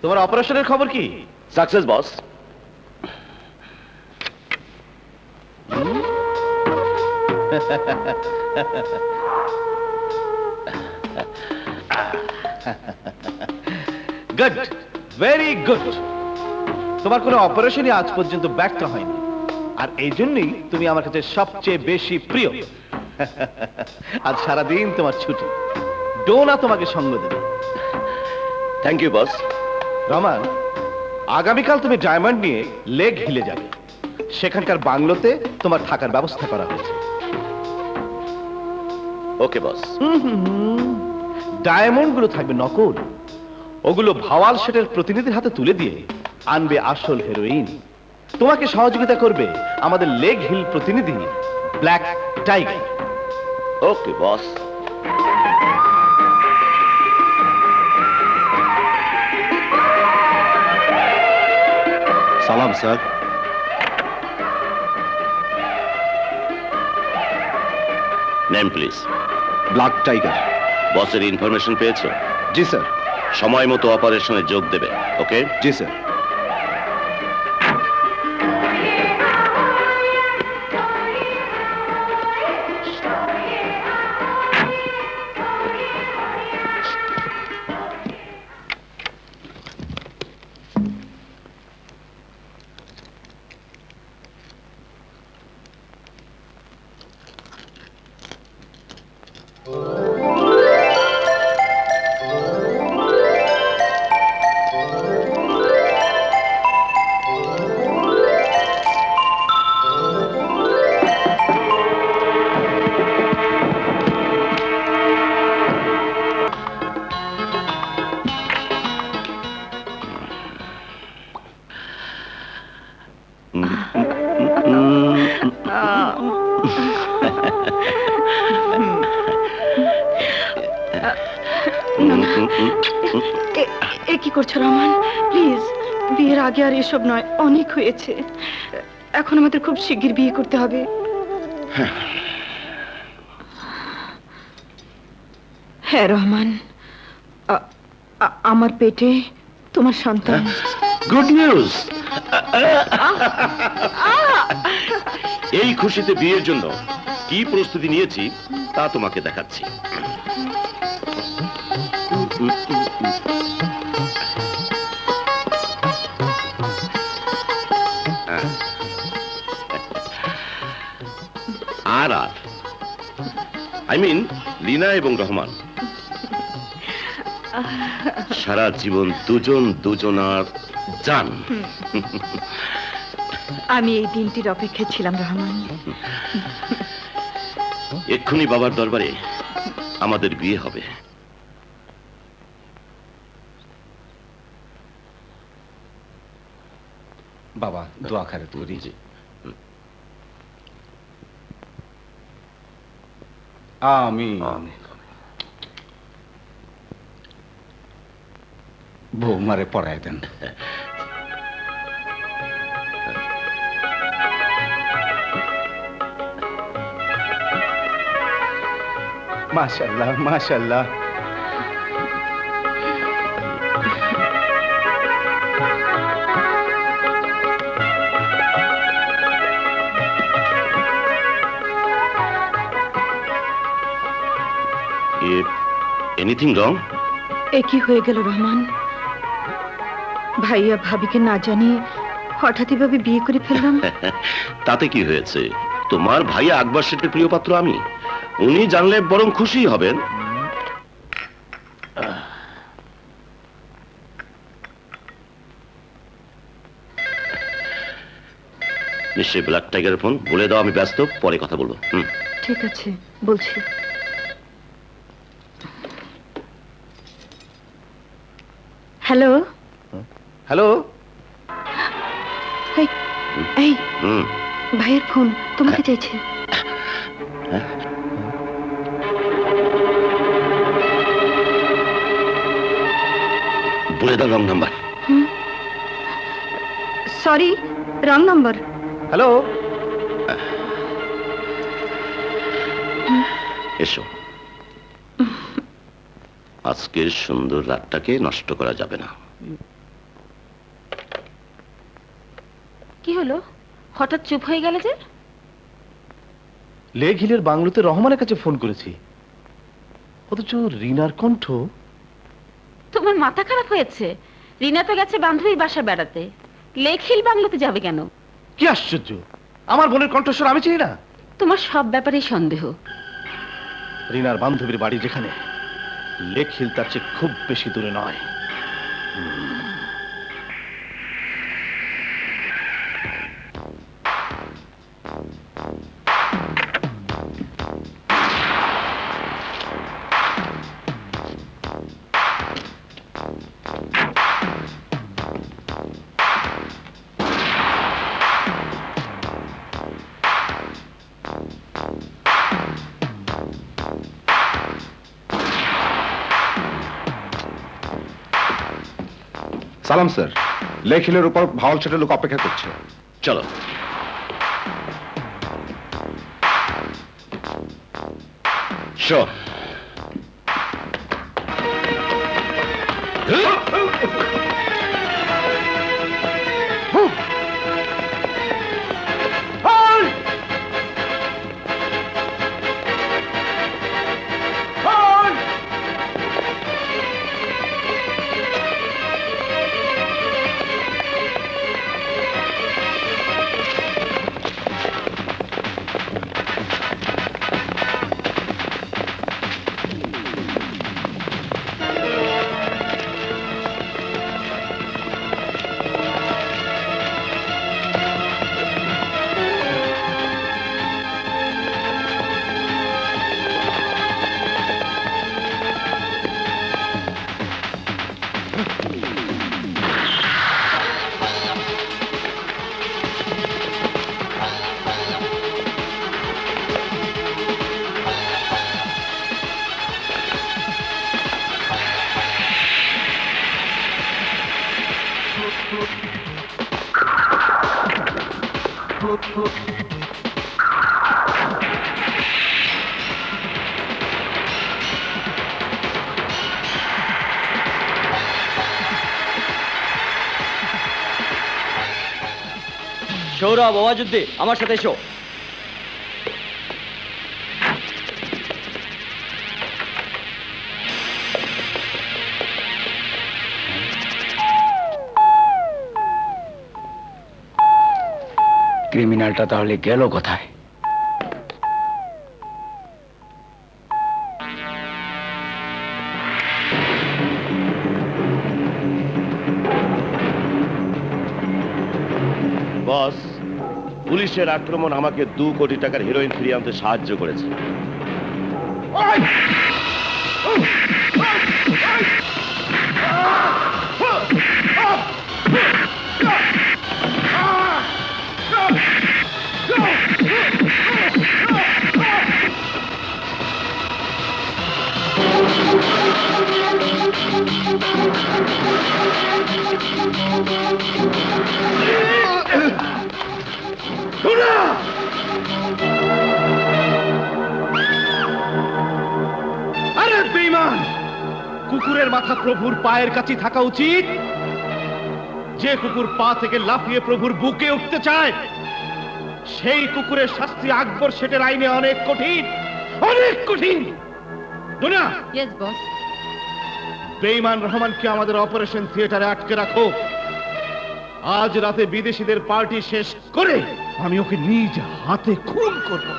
তোমার অপারেশনের খবর কি? Success boss. Good, very good. তোমার কোনো অপারেশনই আজ পর্যন্ত ব্যর্থ হয়নি, আর এই জন্যই তুমি আমার কাছে সবচেয়ে বেশি প্রিয়। আজ সারাদিন তোমার ছুটি, ডোনা তোমাকে সঙ্গ দেবে। Thank you boss. রমান, আগামীকাল তুমি ডায়মন্ড নিয়ে লেগ হিলে যাবে। সেখানকার বাংলোতে তোমার থাকার ব্যবস্থা করা হয়েছে। ওকে বস। ডায়মন্ড গুলো থাকবে নকল, ওগুলো ভাওয়াল শেটের প্রতিনিধির হাতে তুলে দিয়ে আনবে আসল হেরোইন। তোমাকে সহযোগিতা করবে আমাদের লেগ হিল প্রতিনিধি ব্ল্যাক টাইগার। ওকে বস। সালাম sir. Name please. Black tiger. বসের ইনফরমেশন পেয়েছো? জি স্যার। সময় মতো অপারেশনে যোগ দেবে। ওকে? জি স্যার। এ কি করছো রহমান? প্লিজ, বিয়ের আগে আর এসব নয়, অনেক হয়েছে। এখন আমাদের খুব শিগগির বিয়ে করতে হবে। হ্যাঁ রহমান, আমার পেটে তোমার সন্তান। Good news. এই খুশিতে বিয়ের জন্য কি প্রস্তুতি নিয়েছি তা তোমাকে দেখাচ্ছি। আর আই মিন লীনা এবং রহমান সারা জীবন দুজন দুজনার জান। আমি এই দিনটির অপেক্ষায় ছিলাম রহমান। এক্ষুনি বাবার দরবারে আমাদের বিয়ে হবে। বাবা দোয়া খারে করি। আমিন। বৌমারে পড়ায় দেন। মাশাআল্লাহ, মাশাআল্লাহ। Anything wrong? এ কি হয়ে গেল রহমান? ভাইয়া ভাবিকে না জানিয়ে হঠাৎই ভাবে বিয়ে করে ফেললাম। তাতে কি হয়েছে? তোমার ভাই আকবর শেঠের প্রিয় পাত্র আমি। উনি জানলে বরং খুশি হবেন। নিশ্চয়ই ব্ল্যাক টাইগারের ফোন। বলে দাও আমি ব্যস্ত, পরে কথা বলবো। ঠিক আছে, বলছি। Hello hello. এই ভাইয়ের ফোন, তোমাকে চাইছে। বলে দাও wrong number. Sorry, wrong number. Hello. এসো, আজকের সুন্দর রাতটাকে নষ্ট করা যাবে না। কি হলো, হঠাৎ চুপ হয়ে গেলে যে? লেক হিলের বাংলোতে রহমানের কাছে ফোন করেছি, অথচ রিনার কণ্ঠ। তোমার মাথা খারাপ হয়েছে? রিনা তো গেছে বান্ধবীর বাসা বেড়াতে, লেক হিল বাংলোতে যাবে কেন? কি আশ্চর্য, আমার বোনের কণ্ঠস্বর আমি চিনি না? তোমার সব ব্যাপারেই সন্দেহ। রিনার বান্ধবীর বাড়ি যেখানে, লেক হিল তার চেয়ে খুব বেশি দূরে নয়। সালাম স্যার, লেক হিলের উপর ভাওয়াল সেটের লোক অপেক্ষা করছে। চলো। শোন, সৌরভ, ওয়াজুদ্দি, আমার সাথে এসো। ক্রিমিনালটা তাহলে গেল কোথায়? বস, পুলিশের আক্রমণ আমাকে 2 কোটি টাকার হিরোইন ফিরিয়ে আনতে সাহায্য করেছে। আরে বেঈমান! কুকুরের মাথা প্রভুর পায়ের কাছে থাকা উচিত। যে কুকুর পা থেকে লাফিয়ে প্রভুর বুকে উঠতে চায়, সেই কুকুরের শাস্তি আকবর সেটের আইনে অনেক কঠিন, অনেক কঠিন। দুনিয়া, ইয়েস বস। বেঈমান রহমানকে আমাদের অপারেশন থিয়েটারে আটকে রাখো। আজ রাতে বিদেশিদের পার্টি শেষ করে আমি ওকে নিজ হাতে খুন করব।